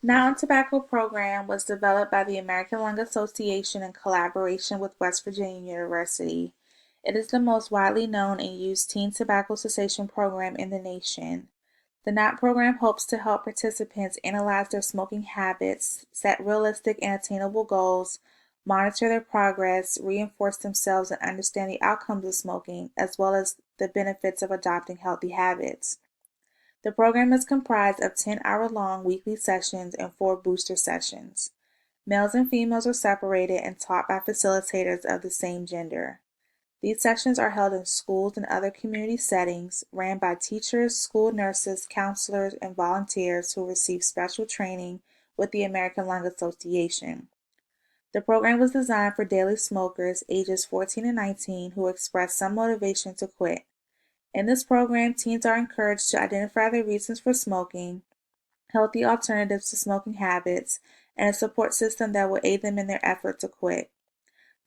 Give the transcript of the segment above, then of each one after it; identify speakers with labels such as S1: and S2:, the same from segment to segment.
S1: Non-tobacco program was developed by the American Lung Association in collaboration with West Virginia University. It is the most widely known and used teen tobacco cessation program in the nation. The NOT program hopes to help participants analyze their smoking habits, set realistic and attainable goals, monitor their progress, reinforce themselves, and understand the outcomes of smoking, as well as the benefits of adopting healthy habits. The program is comprised of 10-hour-long weekly sessions and 4 booster sessions. Males and females are separated and taught by facilitators of the same gender. These sessions are held in schools and other community settings, ran by teachers, school nurses, counselors, and volunteers who receive special training with the American Lung Association. The program was designed for daily smokers ages 14 and 19 who express some motivation to quit. In this program, teens are encouraged to identify their reasons for smoking, healthy alternatives to smoking habits, and a support system that will aid them in their effort to quit.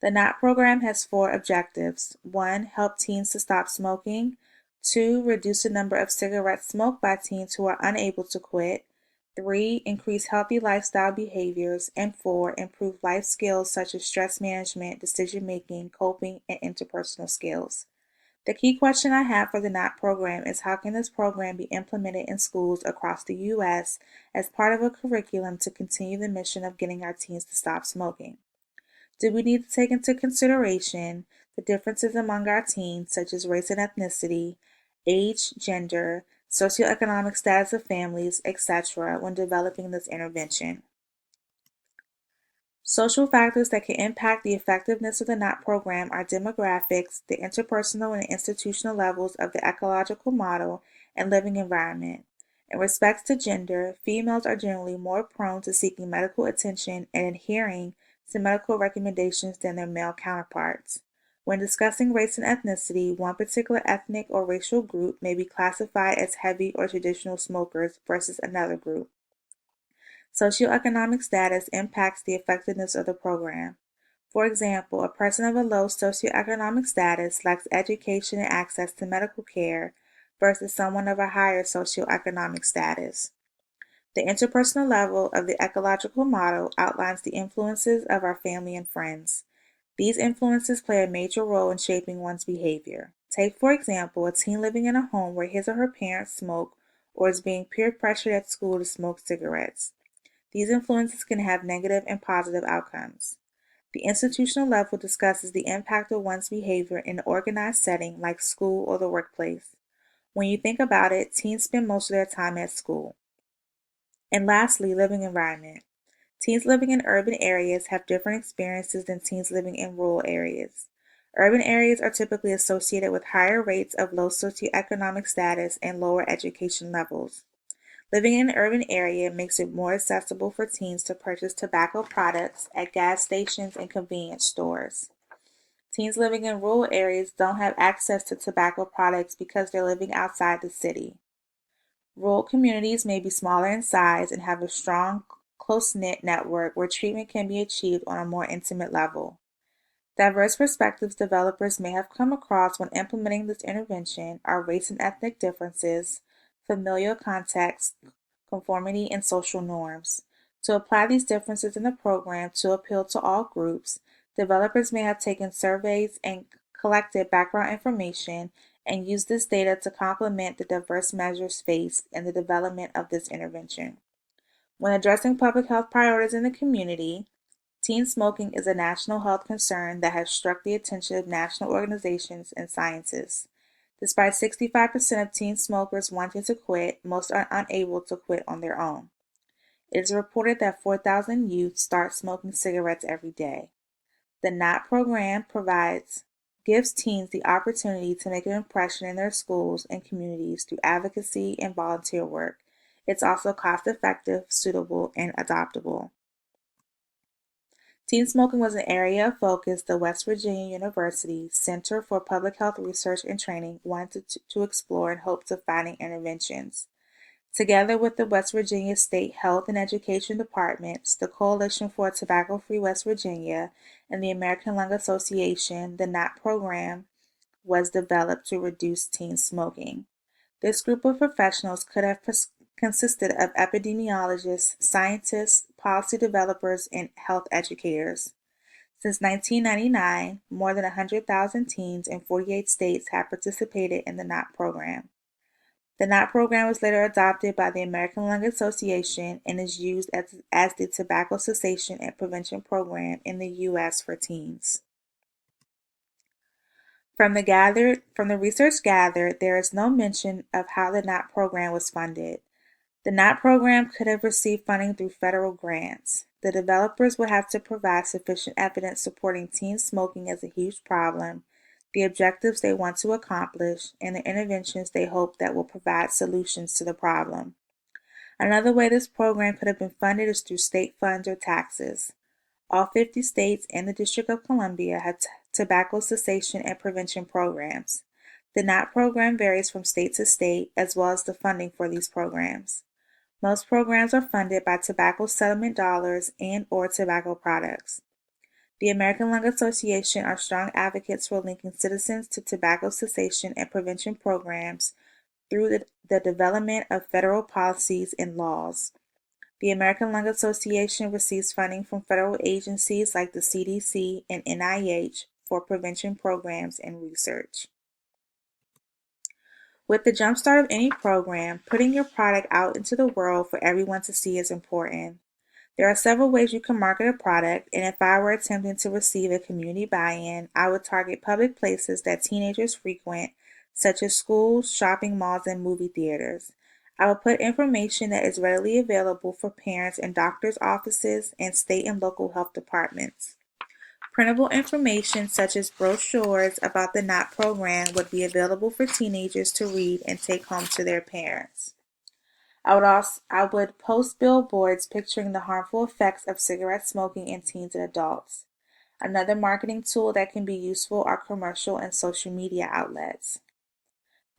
S1: The NOT program has 4 objectives. 1. Help teens to stop smoking. 2. Reduce the number of cigarettes smoked by teens who are unable to quit. 3. Increase healthy lifestyle behaviors. And 4. Improve life skills such as stress management, decision making, coping, and interpersonal skills. The key question I have for the NOT program is how can this program be implemented in schools across the U.S. as part of a curriculum to continue the mission of getting our teens to stop smoking? Do we need to take into consideration the differences among our teens, such as race and ethnicity, age, gender, socioeconomic status of families, etc., when developing this intervention? Social factors that can impact the effectiveness of the NOT program are demographics, the interpersonal and institutional levels of the ecological model, and living environment. In respects to gender, females are generally more prone to seeking medical attention and adhering to medical recommendations than their male counterparts. When discussing race and ethnicity, one particular ethnic or racial group may be classified as heavy or traditional smokers versus another group. Socioeconomic status impacts the effectiveness of the program. For example, a person of a low socioeconomic status lacks education and access to medical care versus someone of a higher socioeconomic status. The interpersonal level of the ecological model outlines the influences of our family and friends. These influences play a major role in shaping one's behavior. Take, for example, a teen living in a home where his or her parents smoke or is being peer pressured at school to smoke cigarettes. These influences can have negative and positive outcomes. The institutional level discusses the impact of one's behavior in an organized setting like school or the workplace. When you think about it, teens spend most of their time at school. And lastly, living environment. Teens living in urban areas have different experiences than teens living in rural areas. Urban areas are typically associated with higher rates of low socioeconomic status and lower education levels. Living in an urban area makes it more accessible for teens to purchase tobacco products at gas stations and convenience stores. Teens living in rural areas don't have access to tobacco products because they're living outside the city. Rural communities may be smaller in size and have a strong, close-knit network where treatment can be achieved on a more intimate level. Diverse perspectives developers may have come across when implementing this intervention are race and ethnic differences, familial context, conformity, and social norms. To apply these differences in the program to appeal to all groups, developers may have taken surveys and collected background information and used this data to complement the diverse measures faced in the development of this intervention. When addressing public health priorities in the community, teen smoking is a national health concern that has struck the attention of national organizations and scientists. Despite 65% of teen smokers wanting to quit, most are unable to quit on their own. It is reported that 4,000 youth start smoking cigarettes every day. The NOT program gives teens the opportunity to make an impression in their schools and communities through advocacy and volunteer work. It's also cost-effective, suitable, and adoptable. Teen smoking was an area of focus the West Virginia University Center for Public Health Research and Training wanted to explore in hopes of finding interventions. Together with the West Virginia State Health and Education Departments, the Coalition for Tobacco-Free West Virginia, and the American Lung Association, the NOT program was developed to reduce teen smoking. This group of professionals could have consisted of epidemiologists, scientists, policy developers, and health educators. Since 1999, more than 100,000 teens in 48 states have participated in the KNOT program. The KNOT program was later adopted by the American Lung Association and is used as the Tobacco Cessation and Prevention Program in the U.S. for teens. From the research gathered, there is no mention of how the KNOT program was funded. The KNOT program could have received funding through federal grants. The developers would have to provide sufficient evidence supporting teen smoking as a huge problem, the objectives they want to accomplish, and the interventions they hope that will provide solutions to the problem. Another way this program could have been funded is through state funds or taxes. All 50 states and the District of Columbia have tobacco cessation and prevention programs. The KNOT program varies from state to state, as well as the funding for these programs. Most programs are funded by tobacco settlement dollars and/or tobacco products. The American Lung Association are strong advocates for linking citizens to tobacco cessation and prevention programs through the development of federal policies and laws. The American Lung Association receives funding from federal agencies like the CDC and NIH for prevention programs and research. With the jumpstart of any program, putting your product out into the world for everyone to see is important. There are several ways you can market a product, and if I were attempting to receive a community buy-in, I would target public places that teenagers frequent, such as schools, shopping malls, and movie theaters. I would put information that is readily available for parents in doctors' offices and state and local health departments. Printable information such as brochures about the KNOT program would be available for teenagers to read and take home to their parents. I would post billboards picturing the harmful effects of cigarette smoking in teens and adults. Another marketing tool that can be useful are commercial and social media outlets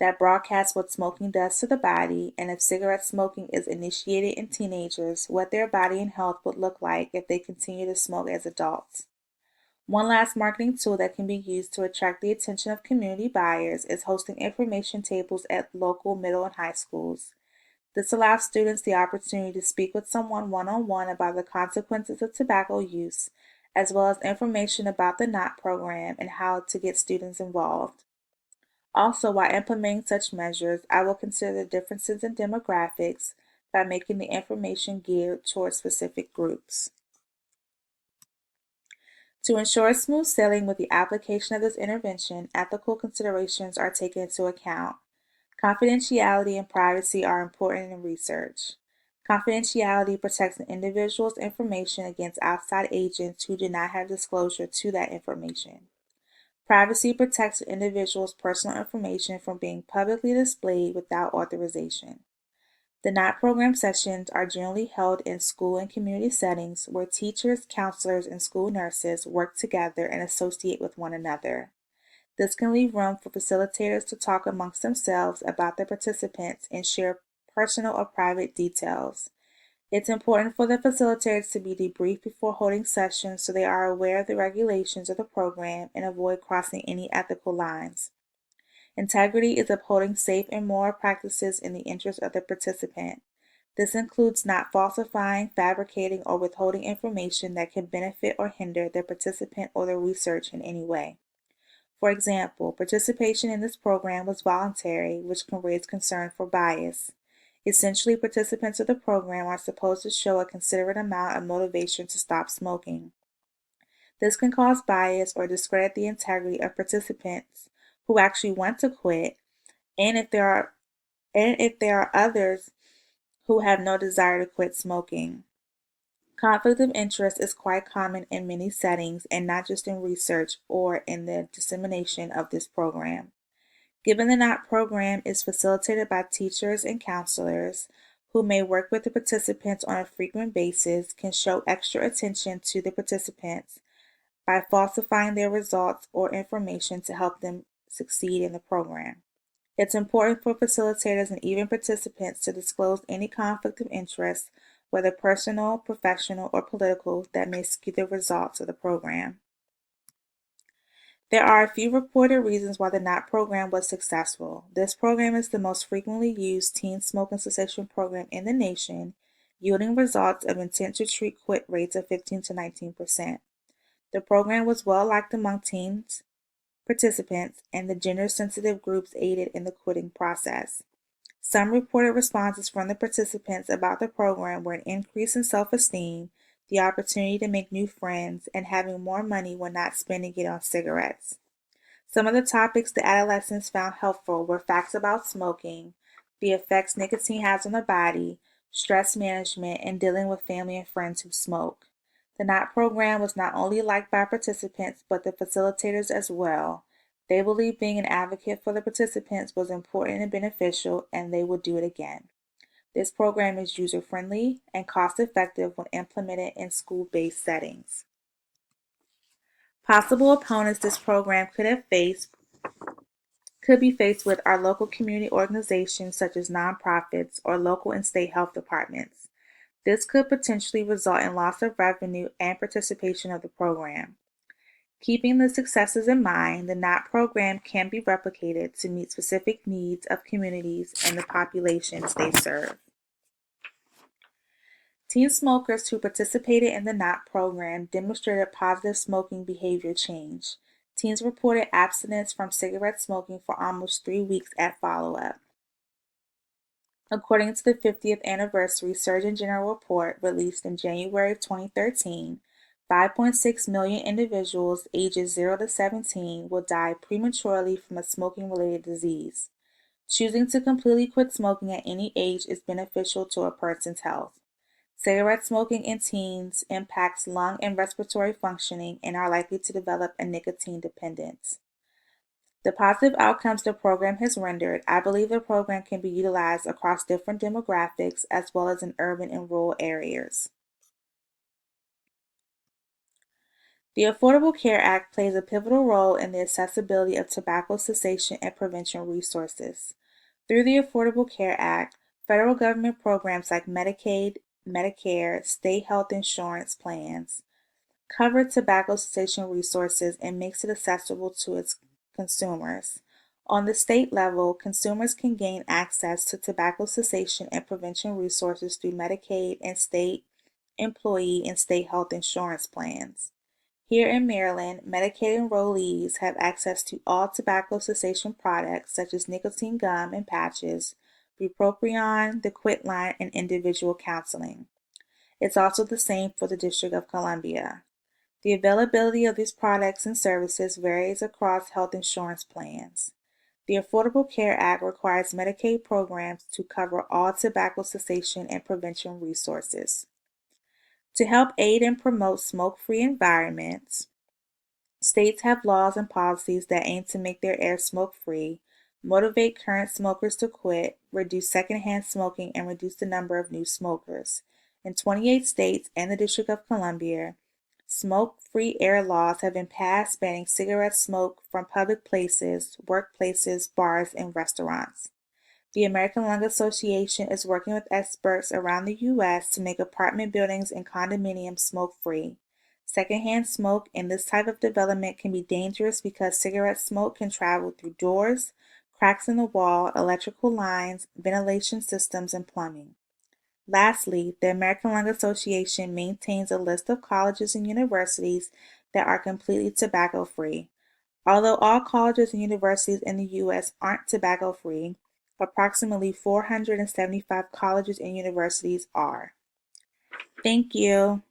S1: that broadcast what smoking does to the body, and if cigarette smoking is initiated in teenagers, what their body and health would look like if they continue to smoke as adults. One last marketing tool that can be used to attract the attention of community buyers is hosting information tables at local middle and high schools. This allows students the opportunity to speak with someone one-on-one about the consequences of tobacco use, as well as information about the KNOT program and how to get students involved. Also, while implementing such measures, I will consider the differences in demographics by making the information geared towards specific groups. To ensure smooth sailing with the application of this intervention, ethical considerations are taken into account. Confidentiality and privacy are important in research. Confidentiality protects an individual's information against outside agents who do not have disclosure to that information. Privacy protects an individual's personal information from being publicly displayed without authorization. The KNOT program sessions are generally held in school and community settings where teachers, counselors, and school nurses work together and associate with one another. This can leave room for facilitators to talk amongst themselves about the participants and share personal or private details. It's important for the facilitators to be debriefed before holding sessions so they are aware of the regulations of the program and avoid crossing any ethical lines. Integrity is upholding safe and moral practices in the interest of the participant. This includes not falsifying, fabricating, or withholding information that can benefit or hinder the participant or the research in any way. For example, participation in this program was voluntary, which can raise concern for bias. Essentially, participants of the program are supposed to show a considerate amount of motivation to stop smoking. This can cause bias or discredit the integrity of participants who actually want to quit, and if there are others who have no desire to quit smoking. Conflict of interest is quite common in many settings and not just in research or in the dissemination of this program. Given the KNOT program is facilitated by teachers and counselors who may work with the participants on a frequent basis, can show extra attention to the participants by falsifying their results or information to help them succeed in the program. It's important for facilitators and even participants to disclose any conflict of interest, whether personal, professional, or political, that may skew the results of the program. There are a few reported reasons why the KNOT program was successful. This program is the most frequently used teen smoking cessation program in the nation, yielding results of intent to treat quit rates of 15 to 19%. The program was well liked among teens participants, and the gender-sensitive groups aided in the quitting process. Some reported responses from the participants about the program were an increase in self-esteem, the opportunity to make new friends, and having more money when not spending it on cigarettes. Some of the topics the adolescents found helpful were facts about smoking, the effects nicotine has on the body, stress management, and dealing with family and friends who smoke. The KNOT program was not only liked by participants, but the facilitators as well. They believed being an advocate for the participants was important and beneficial, and they would do it again. This program is user-friendly and cost-effective when implemented in school-based settings. Possible opponents this program could be faced with are local community organizations such as nonprofits or local and state health departments. This could potentially result in loss of revenue and participation of the program. Keeping the successes in mind, the KNOT program can be replicated to meet specific needs of communities and the populations they serve. Teen smokers who participated in the KNOT program demonstrated positive smoking behavior change. Teens reported abstinence from cigarette smoking for almost 3 weeks at follow-up. According to the 50th anniversary Surgeon General report released in January 2013, 5.6 million individuals ages 0 to 17 will die prematurely from a smoking-related disease. Choosing to completely quit smoking at any age is beneficial to a person's health. Cigarette smoking in teens impacts lung and respiratory functioning and are likely to develop a nicotine dependence. The positive outcomes the program has rendered, I believe the program can be utilized across different demographics as well as in urban and rural areas. The Affordable Care Act plays a pivotal role in the accessibility of tobacco cessation and prevention resources. Through the Affordable Care Act, federal government programs like Medicaid, Medicare, state health insurance plans cover tobacco cessation resources and makes it accessible to its consumers. On the state level, consumers can gain access to tobacco cessation and prevention resources through Medicaid and state employee and state health insurance plans. Here in Maryland, Medicaid enrollees have access to all tobacco cessation products such as nicotine gum and patches, bupropion, the Quit Line, and individual counseling. It's also the same for the District of Columbia. The availability of these products and services varies across health insurance plans. The Affordable Care Act requires Medicaid programs to cover all tobacco cessation and prevention resources. To help aid and promote smoke-free environments, states have laws and policies that aim to make their air smoke-free, motivate current smokers to quit, reduce secondhand smoking, and reduce the number of new smokers. In 28 states and the District of Columbia, smoke-free air laws have been passed banning cigarette smoke from public places, workplaces, bars, and restaurants. The American Lung Association is working with experts around the U.S. to make apartment buildings and condominiums smoke-free. Secondhand smoke in this type of development can be dangerous because cigarette smoke can travel through doors, cracks in the wall, electrical lines, ventilation systems, and plumbing. Lastly, the American Lung Association maintains a list of colleges and universities that are completely tobacco-free. Although all colleges and universities in the U.S. aren't tobacco-free, approximately 475 colleges and universities are. Thank you.